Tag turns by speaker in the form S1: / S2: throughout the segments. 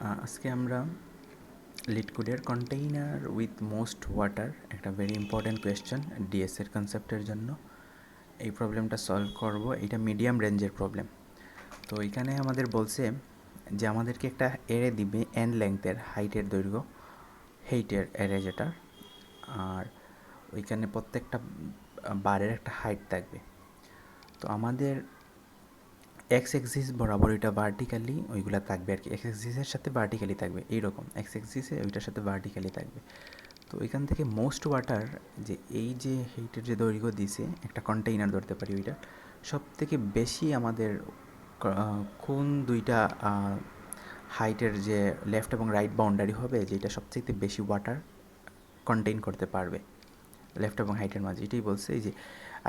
S1: আজকে আমরা লিকুইডের container with most water একটা ভেরি ইম্পর্ট্যান্ট কোয়েশ্চেন ডিএসের কনসেপ্টের জন্য এই প্রবলেমটা সলভ করব। এটা মিডিয়াম রেঞ্জের প্রবলেম। তো এখানে আমাদের বলছে যে আমাদেরকে একটা এরে দিবে এন লেংথের হাইটের দৈর্ঘ্য, হেইটের এরে যেটা, আর ওইখানে প্রত্যেকটা বারের একটা হাইট থাকবে। তো আমাদের এক্স এক্সিস বরাবর এটা ভার্টিক্যালি ওইগুলো থাকবে আর কি, এক্স এক্সিসের সাথে ভার্টিক্যালি থাকবে এইরকম, এক্স এক্সিসে ওইটার সাথে ভার্টিক্যালি থাকবে। তো এখান থেকে মোস্ট ওয়াটার যে এই যে হেইটের যে দৈর্ঘ্য দিছে একটা কন্টেইনার ধরতে পারি, ওইটা সব থেকে বেশি আমাদের কোন দুইটা হাইটের যে লেফট এবং রাইট বাউন্ডারি হবে যেটা সবচেয়ে বেশি ওয়াটার কন্টেইন করতে পারবে লেফট এবং হাইটের মাঝে, এটাই বলছে। এই যে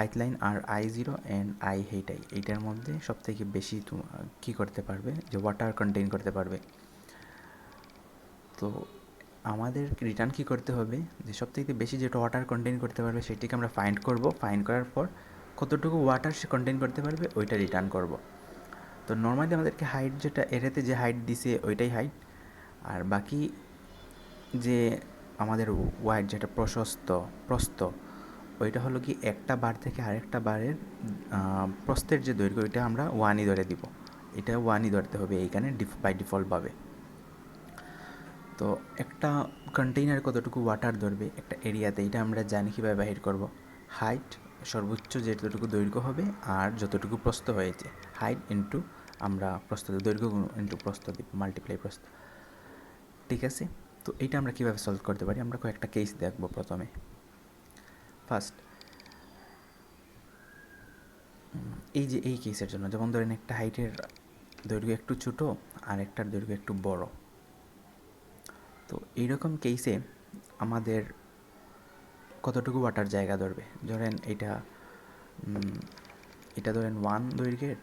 S1: আইথ লাইন আর I0 and I hate I, এইটার মধ্যে সবথেকে বেশি কী করতে পারবে, যে ওয়াটার কন্টেইন করতে পারবে। তো আমাদের রিটার্ন কী করতে হবে, যে সবথেকে বেশি যেটা ওয়াটার কন্টেইন করতে পারবে সেটিকে আমরা ফাইন্ড করব। ফাইন্ড করার পর কতটুকু ওয়াটার সে কন্টেইন করতে পারবে ওইটা রিটার্ন করব। তো নর্মালি আমাদেরকে হাইট যেটা এরেতে যে হাইট দিছে ওইটাই হাইট, আর বাকি যে আমাদের ওয়াইড যেটা প্রস্থ ওইটা হলো কি একটা বার থেকে আরেকটা বারের প্রস্থের যে দৈর্ঘ্য ওইটা আমরা ওয়ানই ধরে দিব, এটা ওয়ানই ধরতে হবে এইখানে বাই ডিফল্টভাবে। তো একটা কন্টেইনার কতটুকু ওয়াটার ধরবে একটা এরিয়াতে এটা আমরা জানি কীভাবে বাহির করব। হাইট সর্বোচ্চ যতটুকু দৈর্ঘ্য হবে আর যতটুকু প্রস্থ হয়েছে, হাইট ইন্টু আমরা প্রস্থ দৈর্ঘ্য ইন্টু প্রস্থ দিব, মাল্টিপ্লাই প্রস্থ। ঠিক আছে, তো এইটা আমরা কীভাবে সলভ করতে পারি, আমরা কয়েকটা কেস দেখব। প্রথমে ফার্স্ট এই যে এই কেসের জন্য, যেমন ধরেন একটা হাইটের দৈর্ঘ্য একটু ছোটো আর একটার দৈর্ঘ্য একটু বড়। তো এইরকম কেসে আমাদের কতটুকু ওয়াটার জায়গা ধরবে, ধরেন এটা ধরেন 1 দৈর্ঘ্যের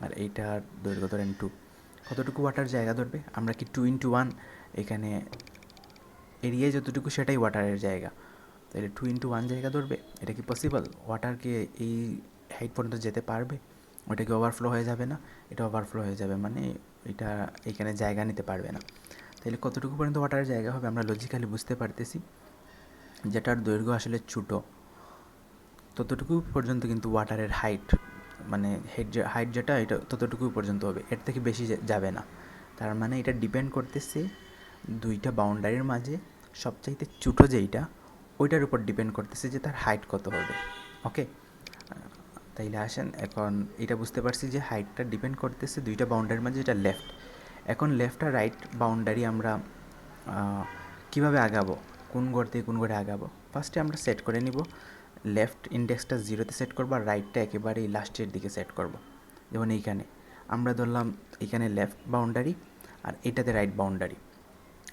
S1: আর এইটার দৈর্ঘ্য ধরেন 2, কতটুকু ওয়াটার জায়গা ধরবে, আমরা কি 2 × 1 এখানে এরিয়ায় যতটুকু সেটাই ওয়াটারের জায়গা, তাহলে 2 × 1 জায়গা ধরবে। এটা কি পসিবল? ওয়াটারকে এই হাইট পর্যন্ত যেতে পারবে? ওটা কি ওভারফ্লো হয়ে যাবে না? এটা ওভারফ্লো হয়ে যাবে, মানে এটা এখানে জায়গা নিতে পারবে না। তাহলে কতটুকু পর্যন্ত ওয়াটারের জায়গা হবে আমরা লজিক্যালি বুঝতে পারতেছি, যেটার দৈর্ঘ্য আসলে ছোটো ততটুকু পর্যন্ত কিন্তু ওয়াটারের হাইট, মানে হাইট যেটা এটা ততটুকু পর্যন্ত হবে, এর থেকে বেশি যাবে না। তার মানে এটা ডিপেন্ড করতেছে দুইটা বাউন্ডারির মাঝে সবচাইতে ছোটো যেইটা ওইটার উপর ডিপেন্ড করতেছে যে তার হাইট কত হবে। ওকে, তাইলে আসেন এখন এটা বুঝতে পারছি যে হাইটটা ডিপেন্ড করতেছে দুইটা বাউন্ডারির মাঝে, যেটা লেফট। এখন লেফট আর রাইট বাউন্ডারি আমরা কীভাবে আগাবো, কোন ঘর থেকে কোন ঘরে আগাবো, ফার্স্টে আমরা সেট করে নিব। লেফট ইন্ডেক্সটা 0-তে সেট করবো আর রাইটটা একেবারেই লাস্টের দিকে সেট করব। যেমন এইখানে আমরা ধরলাম এখানে লেফট বাউন্ডারি আর এটাতে রাইট বাউন্ডারি।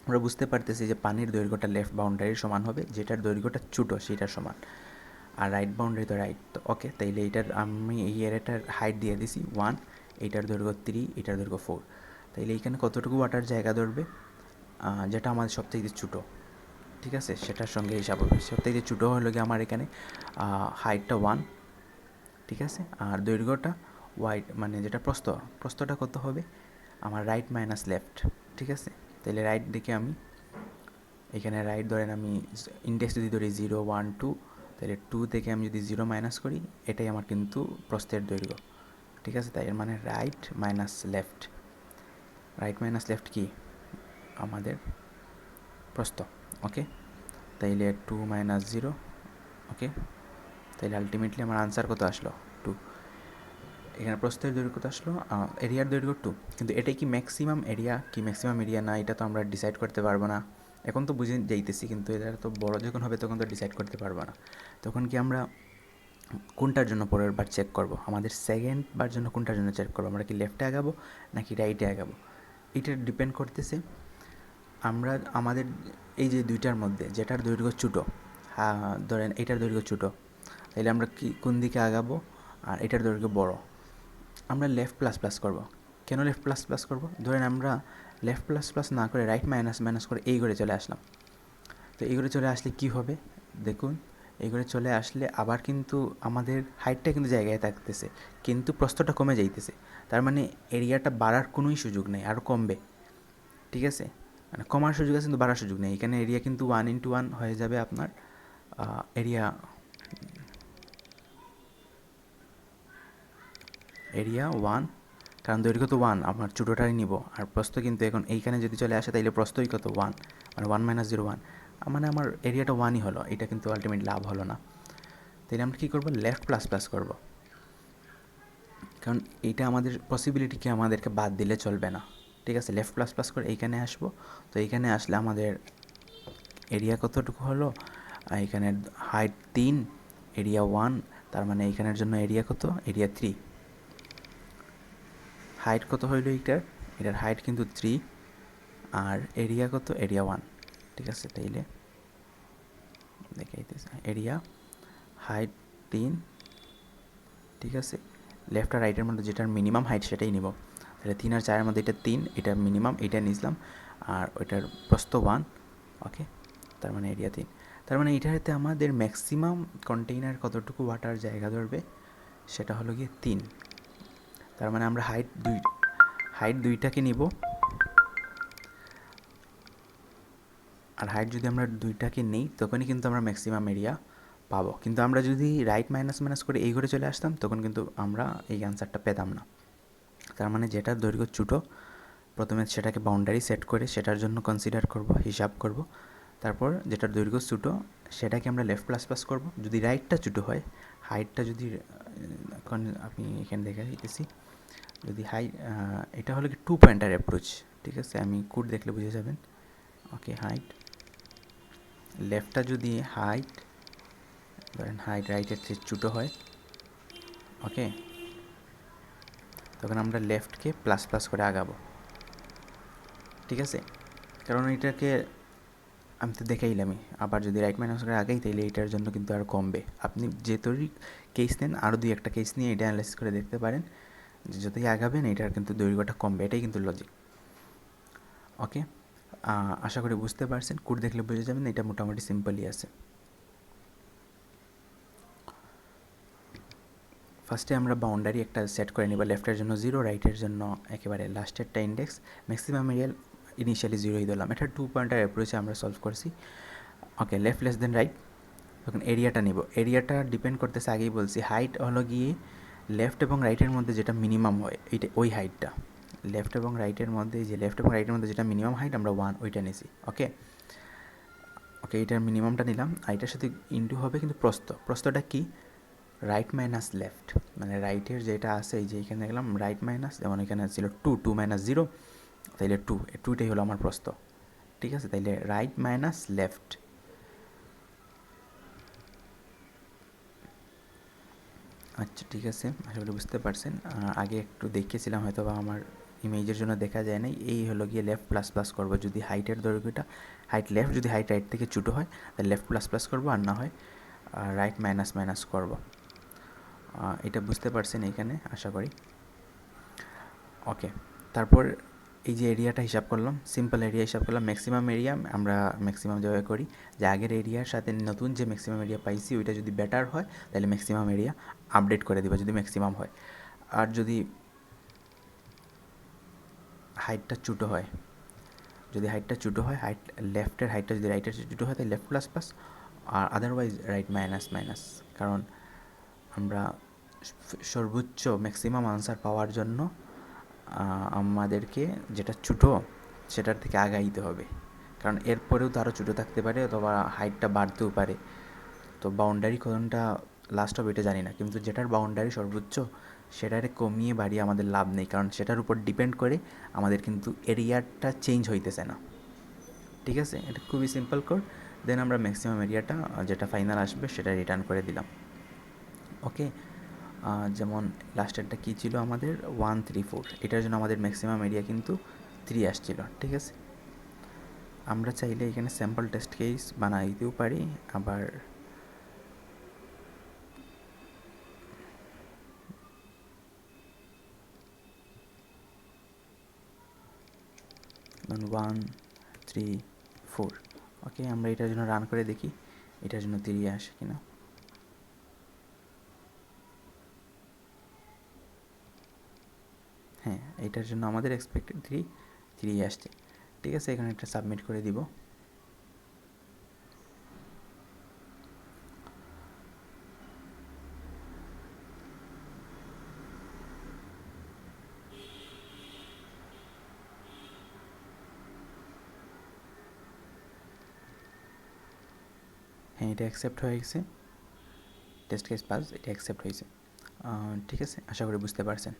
S1: আমরা বুঝতে পারতেছি যে পানির দৈর্ঘ্যটা লেফট বাউন্ডারির সমান হবে, যেটার দৈর্ঘ্যটা ছোটো সেটার সমান, আর রাইট বাউন্ডারি তো রাইট। তো ওকে, তাইলে এইটার আমি এই এরিয়াটার হাইট দিয়ে দিছি 1, এইটার দৈর্ঘ্য 3, এইটার দৈর্ঘ্য 4। তাইলে এইখানে কতটুকু ওয়াটার জায়গা ধরবে, যেটা আমাদের সবথেকে ছোটো, ঠিক আছে, সেটার সঙ্গে হিসাব হবে। সবথেকে ছোটো হলো কি আমার এখানে হাইটটা 1, ঠিক আছে, আর দৈর্ঘ্যটা ওয়াইড মানে যেটা প্রস্থটা কত হবে আমার রাইট মাইনাস লেফট, ঠিক আছে। তাহলে রাইট দিকে আমি এখানে রাইট ধরেন আমি ইন্ডেক্স যদি ধরি 0, 1, 2, তাহলে 2 থেকে আমি যদি 0 মাইনাস করি এটাই আমার কিন্তু প্রস্থের দৈর্ঘ্য, ঠিক আছে। তাই এর মানে রাইট মাইনাস লেফট কি আমাদের প্রস্থ। ওকে, তাইলে 2 - 0, ওকে, তাইলে আলটিমেটলি আমার আনসার কত আসলো 2। এখানে প্রস্থের দৈর্ঘ্য কত আসলো, এরিয়ার দৈর্ঘ্য 2, কিন্তু এটাই কি ম্যাক্সিমাম এরিয়া কি ম্যাক্সিমাম এরিয়া না, এটা তো আমরা ডিসাইড করতে পারবো না। এখন তো বুঝে যাইতেছি, কিন্তু এটা তো বড় যখন হবে তখন তো ডিসাইড করতে পারবো না। তখন কি আমরা কোনটার জন্য পরের বার চেক করব, আমাদের সেকেন্ড বার জন্য কোনটার জন্য চেক করবো, আমরা কি লেফটে আগাবো নাকি রাইটে আগাবো, এটা ডিপেন্ড করতেছে আমরা আমাদের এই যে দুইটার মধ্যে যেটার দৈর্ঘ্য ছোটো, ধরেন এটার দৈর্ঘ্য ছোটো, তাহলে আমরা কি কোন দিকে আগাবো, আর এটার দৈর্ঘ্য বড়, আমরা লেফট প্লাস প্লাস করবো। কেন লেফট প্লাস প্লাস করবো, ধরেন আমরা লেফট প্লাস প্লাস না করে রাইট মাইনাস মাইনাস করে এই ঘরে চলে আসলাম। তো এই ঘরে চলে আসলে কি হবে দেখুন, এইগুলো চলে আসলে আবার কিন্তু আমাদের হাইটটা কিন্তু জায়গায় থাকতেছে, কিন্তু প্রস্থটা কমে যাইতেছে। তার মানে এরিয়াটা বাড়ার কোনোই সুযোগ নেই, আরও কমবে। ঠিক আছে, মানে কমার সুযোগ আছে কিন্তু বাড়ার সুযোগ নেই। এখানে এরিয়া কিন্তু 1:1 হয়ে যাবে আপনার এরিয়া এরিয়া 1, কারণ দৈর্ঘ্য তো 1, আপনার ছোটোটাই নিব। আর প্রস্থ কিন্তু এখন এইখানে যদি চলে আসে তাইলে প্রস্থই কত 1, মানে 1 - 0 1, মানে আমার এরিয়াটা 1ই হলো। এটা কিন্তু আলটিমেট লাভ হলো না। তাইলে আমরা কী করবো, লেফট প্লাস প্লাস করবো, কারণ এইটা আমাদের পসিবিলিটিকে আমাদেরকে বাদ দিলে চলবে না। ঠিক আছে, লেফট প্লাস প্লাস করে এইখানে আসবো। তো এইখানে আসলে আমাদের এরিয়া কতটুকু হলো, এখানে হাইট 3, এরিয়া 1, তার মানে এইখানের জন্য এরিয়া কত, এরিয়া 3। হাইট কত হইল এটার হাইট কিন্তু 3, আর এরিয়া কত, এরিয়া 1। ঠিক আছে, তাইলে দেখাইতেছে এরিয়া হাইট 3। ঠিক আছে, লেফট আর রাইটের মধ্যে যেটার মিনিমাম হাইট সেটাই নিব। তাহলে 3 আর 4-এর মধ্যে এটা 3, এটা মিনিমাম, এটা নিয়েছিলাম। আর ওইটার প্রস্থ 1। ওকে, তার মানে এরিয়া 3। তার মানে এটাতে আমাদের ম্যাক্সিমাম কন্টেইনার কতটুকু ওয়াটার জায়গা ধরবে, সেটা হলো গিয়ে 3। তার মানে আমরা হাইট 2টাকে নিব। আর হাইট যদি আমরা 2টাকে নিই তখনই কিন্তু আমরা ম্যাক্সিমাম এরিয়া পাবো। কিন্তু আমরা যদি রাইট মাইনাস মাইনাস করে এই ঘরে চলে আসতাম তখন কিন্তু আমরা এই অ্যান্সারটা পেতাম না। তার মানে যেটার দৈর্ঘ্য ছোটো, প্রথমে সেটাকে বাউন্ডারি সেট করে সেটার জন্য কনসিডার করব, হিসাব করব। তারপর যেটার দৈর্ঘ্য ছোটো সেটাকে আমরা লেফট প্লাস প্লাস করব। যদি রাইটটা ছোটো হয়, হাইটটা যদি এখন আপনি এখানে দেখা দিতেছি, যদি এটা হলো কি 2 পয়েন্টার অ্যাপ্রোচ। ঠিক আছে, আমি কোড দেখলে বুঝে যাবেন। ওকে, হাইট লেফটটা যদি ধরেন হাইট রাইটের চেয়ে ছোটো হয়, ওকে, তখন আমরা লেফটকে প্লাস প্লাস করে আগাবো। ঠিক আছে, কারণ এটাকে আমি তো দেখাইলামই, আবার যদি রাইট মাইনাস করে আগাই তাইলে এটার জন্য কিন্তু আর কমবে। আপনি যে তৈরি কেস নেন, আরও 2-1টা কেস নিয়ে এটা অ্যানালাইসিস করে দেখতে পারেন যে যতই আগাবেন এটার কিন্তু দৈর্ঘ্যটা কমবে। এটাই কিন্তু লজিক। ওকে, আশা করি বুঝতে পারছেন। কোড দেখলে বুঝে যাবেন, এটা মোটামুটি সিম্পলই আছে। ফার্স্টে আমরা বাউন্ডারি একটা সেট করে নিব, লেফটের জন্য 0, রাইটের জন্য একেবারে লাস্টেরটা ইন্ডেক্স। ম্যাক্সিমাম এরিয়াল ইনিশিয়ালি 0ই দিলাম। এটা 2 পয়েন্টার অ্যাপ্রোচে আমরা সলভ করছি। ওকে, লেফট লেস দেন রাইট, তখন এরিয়াটা নিব। এরিয়াটা ডিপেন্ড করতেছে, আগেই বলছি, হাইট হলো গিয়ে লেফট এবং রাইটের মধ্যে যেটা মিনিমাম হয় এইটা, ওই হাইটটা লেফট এবং রাইটের মধ্যে, যে লেফট এবং রাইটের মধ্যে যেটা মিনিমাম হাইট আমরা 1 ওইটা নিয়েছি। ওকে, এইটার মিনিমামটা নিলাম। আর এটার সাথে ইন্টু হবে কিন্তু প্রস্থটা কি, রাইট মাইনাস লেফট, মানে রাইটের যেটা আছে এই যে এখানে দেখলাম রাইট মাইনাস, যেমন এখানে ছিল 2 - 0, তাইলে 2টাই হলো আমার প্রস্থ। ঠিক আছে, তাইলে রাইট মাইনাস লেফট। আচ্ছা, ঠিক আছে, আশা করি বুঝতে পারছেন। আগে একটু দেখিয়েছিলাম হয়তো বা আমার ইমেজের জন্য দেখা যায় নাই। এই হলো গিয়ে লেফট প্লাস প্লাস করবো। যদি হাইটের দৈর্ঘ্যটা, হাইট লেফট, যদি হাইট রাইট থেকে ছোটো হয় তাহলে লেফট প্লাস প্লাস করবো, আর না হয় রাইট মাইনাস মাইনাস করবো। এটা বুঝতে পারছেন এখানে, আশা করি। ওকে, তারপর এই যে এরিয়াটা হিসাব করলাম, সিম্পল এরিয়া হিসাব করলাম। ম্যাক্সিমাম এরিয়া আমরা ম্যাক্সিমাম যেভাবে করি, যে আগের এরিয়ার সাথে নতুন যে ম্যাক্সিমাম এরিয়া পাইছি ওইটা যদি বেটার হয় তাহলে ম্যাক্সিমাম এরিয়া আপডেট করে দেবো যদি ম্যাক্সিমাম হয়। আর যদি হাইটটা ছোটো হয়, হাইট লেফটের হাইটটা যদি রাইটের ছোটো হয় তাহলে লেফট প্লাস প্লাস, আর আদারওয়াইজ রাইট মাইনাস মাইনাস। কারণ আমরা সর্বোচ্চ ম্যাক্সিমাম আনসার পাওয়ার জন্য আমাদেরকে যেটা ছোটো সেটার থেকে আগাইতে হবে, কারণ এরপরেও তো আরও ছোটো থাকতে পারে অথবা হাইটটা বাড়তেও পারে। তো বাউন্ডারি কোনটা লাস্ট হবে এটা জানি না, কিন্তু যেটার বাউন্ডারি সর্বোচ্চ সেটারে কমিয়ে বাড়িয়ে আমাদের লাভ নেই, কারণ সেটার উপর ডিপেন্ড করে আমাদের কিন্তু এরিয়াটা চেঞ্জ হইতেছে না। ঠিক আছে, এটা খুবই সিম্পল কোড। দেন আমরা ম্যাক্সিমাম এরিয়াটা যেটা ফাইনাল আসবে সেটা রিটার্ন করে দিলাম। ওকে, যেমন লাস্টেরটা কী ছিল আমাদের 134, এটার জন্য আমাদের ম্যাক্সিমাম এরিয়া কিন্তু 3 আসছিল। ঠিক আছে, আমরা চাইলে এখানে স্যাম্পল টেস্ট কেস বানাই দিতেও পারি, আবার ধরুন 134। ওকে, আমরা এটার জন্য রান করে দেখি এটার জন্য 3 আসে কিনা। হ্যাঁ, এটার জন্য আমাদের এক্সপেক্টেড 3 আসছে। ঠিক আছে, এখানে একটা সাবমিট করে দিব। হ্যাঁ, এটা অ্যাকসেপ্ট হয়ে গেছে, টেস্ট কেস পাস, এটা অ্যাকসেপ্ট হয়েছে। ঠিক আছে, আশা করি বুঝতে পারছেন।